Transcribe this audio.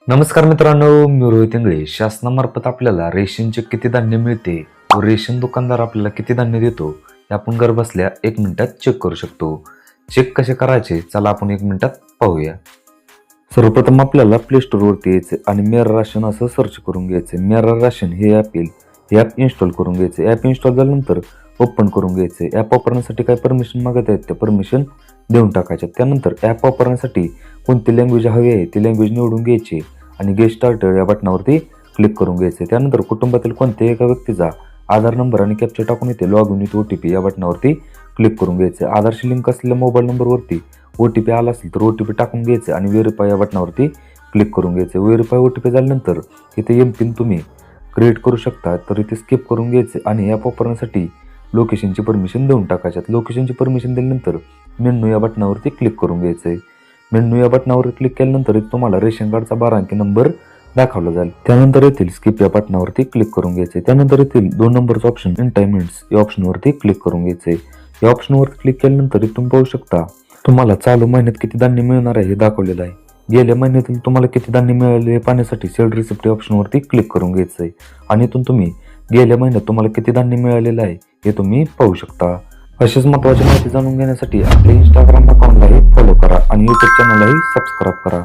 नमस्कार मित्रांनो, मी रोहित इंगळे. शासनामार्फत आपल्याला रेशनचे किती धान्य मिळते व रेशन दुकानदार आपल्याला किती धान्य देतो हे आपण घर बसल्या 1 मिनिटात चेक करू शकतो. चेक कसे करायचे चला आपण 1 मिनिटात पाहूया. सर्वप्रथम आपल्याला प्ले स्टोअरवरती यायचं आणि मेरा राशन असं सर्च करून घ्यायचं. मेरा राशन हे ॲप येईल. हे ॲप इन्स्टॉल करून घ्यायचं. ॲप इन्स्टॉल झाल्यानंतर ओपन करून घ्यायचं. ॲप वापरण्यासाठी काय परमिशन मागत आहेत त्या परमिशन देऊन टाकायच्या. त्यानंतर ॲप वापरण्यासाठी कोणती लँग्वेज हवी आहे ती लँग्वेज निवडून घ्यायची आणि गेट स्टार्टर या बटनावरती क्लिक करून घ्यायचे. त्यानंतर कुटुंबातील कोणत्याही एका व्यक्तीचा आधार नंबर आणि कॅप्चा टाकून येते लॉग इन विथ OTP या बटनावरती क्लिक करून घ्यायचे. आधारशी लिंक असलेल्या मोबाईल नंबरवरती OTP आला असेल तर OTP टाकून घ्यायचे आणि व्हेरीफाय या बटनावरती क्लिक करून घ्यायचे. व्हेरीफाय OTP झाल्यानंतर इथे एमपिन तुम्ही क्रिएट करू शकता तर इथे स्किप करून घ्यायचे आणि ॲप वापरण्यासाठी लोकेशनची परमिशन देऊन टाकायच्यात. लोकेशनची परमिशन दिल्यानंतर मेन्यू या बटनावरती क्लिक करून घ्यायचं. मेन्यू या बटनावर क्लिक केल्यानंतर तुम्हाला रेशन कार्डचा 12 अंकी नंबर दाखवला जाईल. त्यानंतर येथील स्किप या बटनावरती क्लिक करून घ्यायचे. त्यानंतर येथील 2 नंबरचा ऑप्शन एंटायमेंट्स या ऑप्शनवरती क्लिक करून घ्यायचे. या ऑप्शनवर क्लिक केल्यानंतर तुम्ही पाहू शकता तुम्हाला चालू महिन्यात किती धान्य मिळणार आहे हे दाखवलेलं आहे. गेल्या महिन्यातील तुम्हाला किती धान्य मिळाले हे पाहण्यासाठी सेल रिसिप्ट या ऑप्शनवरती क्लिक करून घ्यायचं आहे आणि इथून तुम्ही गेल्या महिन्यात तुम्हाला किती धान्य मिळालेलं आहे हे तुम्ही पाहू शकता. अशीच महत्त्वाची माहिती जाणून घेण्यासाठी आपल्या इंस्टाग्राम अकाउंटलाही फॉलो करा आणि यूट्यूब चॅनललाही सबस्क्राईब करा.